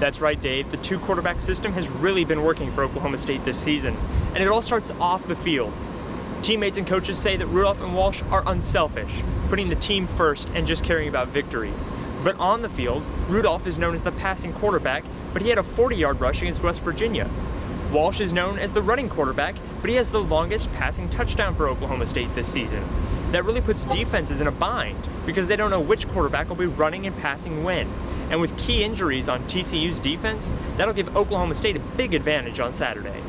That's right, Dave. The two-quarterback system has really been working for Oklahoma State this season, and it all starts off the field. Teammates and coaches say that Rudolph and Walsh are unselfish, putting the team first and just caring about victory. But on the field, Rudolph is known as the passing quarterback, but he had a 40-yard rush against West Virginia. Walsh is known as the running quarterback, but he has the longest passing touchdown for Oklahoma State this season. That really puts defenses in a bind because they don't know which quarterback will be running and passing when. And with key injuries on TCU's defense, that'll give Oklahoma State a big advantage on Saturday.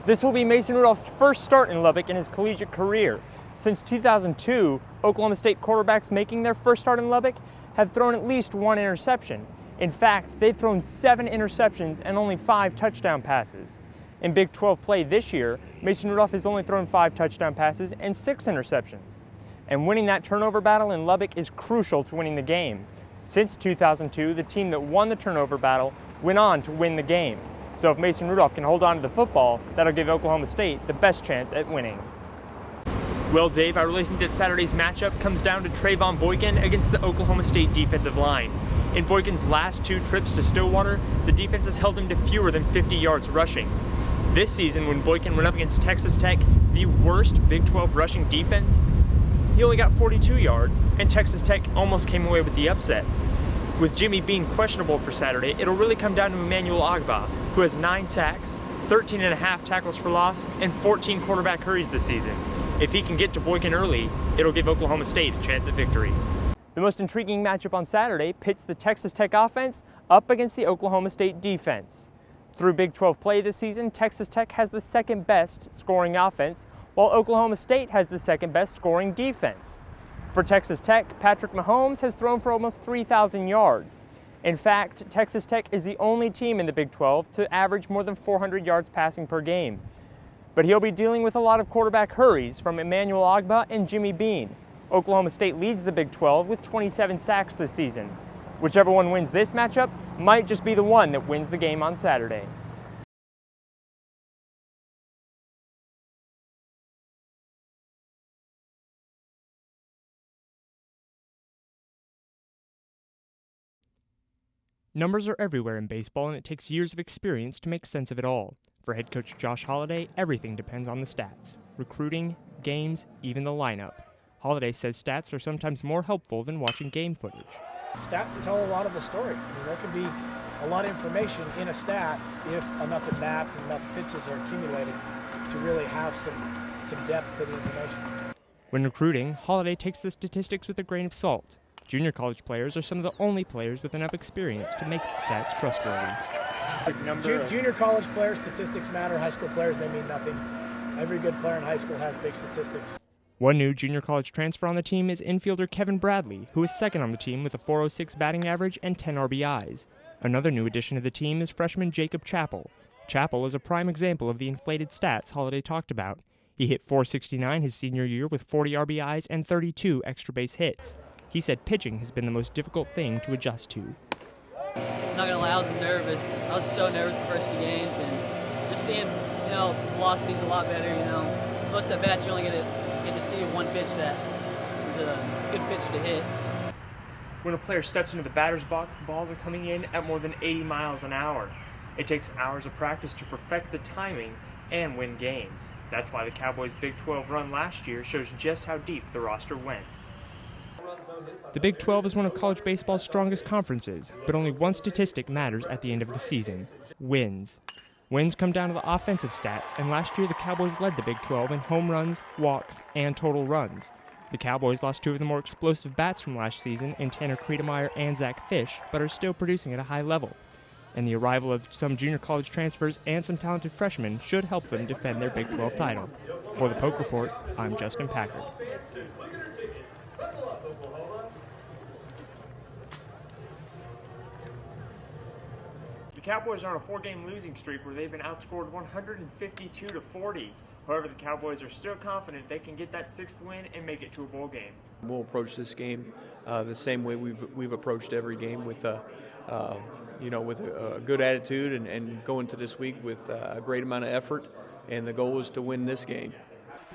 This will be Mason Rudolph's first start in Lubbock in his collegiate career. Since 2002, Oklahoma State quarterbacks making their first start in Lubbock have thrown at least one interception. In fact, they've thrown 7 interceptions and only 5 touchdown passes. In Big 12 play this year, Mason Rudolph has only thrown 5 touchdown passes and 6 interceptions. And winning that turnover battle in Lubbock is crucial to winning the game. Since 2002, the team that won the turnover battle went on to win the game. So if Mason Rudolph can hold on to the football, that'll give Oklahoma State the best chance at winning. Well, Dave, I really think that Saturday's matchup comes down to Trayvon Boykin against the Oklahoma State defensive line. In Boykin's last 2 trips to Stillwater, the defense has held him to fewer than 50 yards rushing. This season, when Boykin went up against Texas Tech, the worst Big 12 rushing defense, he only got 42 yards, and Texas Tech almost came away with the upset. With Jimmy being questionable for Saturday, it'll really come down to Emmanuel Ogbah, who has 9 sacks, 13.5 tackles for loss, and 14 quarterback hurries this season. If he can get to Boykin early, it'll give Oklahoma State a chance at victory. The most intriguing matchup on Saturday pits the Texas Tech offense up against the Oklahoma State defense. Through Big 12 play this season, Texas Tech has the second best scoring offense, while Oklahoma State has the second best scoring defense. For Texas Tech, Patrick Mahomes has thrown for almost 3,000 yards. In fact, Texas Tech is the only team in the Big 12 to average more than 400 yards passing per game. But he'll be dealing with a lot of quarterback hurries from Emmanuel Ogbah and Jimmy Bean. Oklahoma State leads the Big 12 with 27 sacks this season. Whichever one wins this matchup might just be the one that wins the game on Saturday. Numbers are everywhere in baseball, and it takes years of experience to make sense of it all. For head coach Josh Holliday, everything depends on the stats. Recruiting, games, even the lineup. Holliday says stats are sometimes more helpful than watching game footage. Stats tell a lot of the story. I mean, there can be a lot of information in a stat if enough at-bats and enough pitches are accumulated to really have some depth to the information. When recruiting, Holliday takes the statistics with a grain of salt. Junior college players are some of the only players with enough experience to make the stats trustworthy. Junior college players, statistics matter. High school players, they mean nothing. Every good player in high school has big statistics. One new junior college transfer on the team is infielder Kevin Bradley, who is second on the team with a .406 batting average and 10 RBIs. Another new addition to the team is freshman Jacob Chappell. Chappell is a prime example of the inflated stats Holliday talked about. He hit .469 his senior year with 40 RBIs and 32 extra base hits. He said pitching has been the most difficult thing to adjust to. I'm not gonna lie, I was nervous. I was so nervous the first few games, and just seeing, velocity's a lot better. Most at bats you only get to see one pitch that is a good pitch to hit. When a player steps into the batter's box, balls are coming in at more than 80 miles an hour. It takes hours of practice to perfect the timing and win games. That's why the Cowboys' Big 12 run last year shows just how deep the roster went. The Big 12 is one of college baseball's strongest conferences, but only one statistic matters at the end of the season: wins. Wins come down to the offensive stats, and last year the Cowboys led the Big 12 in home runs, walks, and total runs. The Cowboys lost 2 of the more explosive bats from last season in Tanner Credemeyer and Zach Fish, but are still producing at a high level. And the arrival of some junior college transfers and some talented freshmen should help them defend their Big 12 title. For the Poke Report, I'm Justin Packard. The Cowboys are on a 4-game losing streak where they've been outscored 152-40. However, the Cowboys are still confident they can get that 6th win and make it to a bowl game. We'll approach this game the same way we've approached every game with a good attitude and go into this week with a great amount of effort. And the goal is to win this game.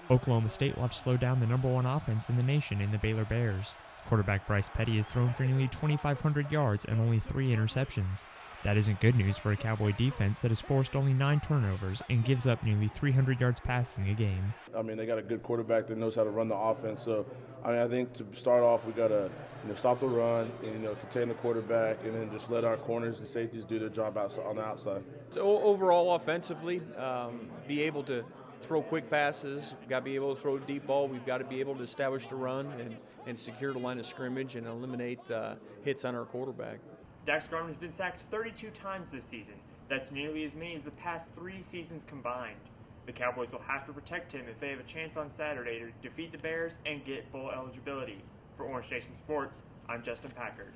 Oklahoma State will have to slow down the #1 offense in the nation in the Baylor Bears. Quarterback Bryce Petty has thrown for nearly 2,500 yards and only 3 interceptions. That isn't good news for a Cowboy defense that has forced only 9 turnovers and gives up nearly 300 yards passing a game. I mean, they got a good quarterback that knows how to run the offense. So, I mean, I think to start off, we got to stop the run and contain the quarterback, and then just let our corners and safeties do their job on the outside. So overall, offensively, be able to throw quick passes. We've got to be able to throw a deep ball. We've got to be able to establish the run and secure the line of scrimmage and eliminate hits on our quarterback. Dax Garland has been sacked 32 times this season. That's nearly as many as the past 3 seasons combined. The Cowboys will have to protect him if they have a chance on Saturday to defeat the Bears and get bowl eligibility. For Orange Nation Sports, I'm Justin Packard.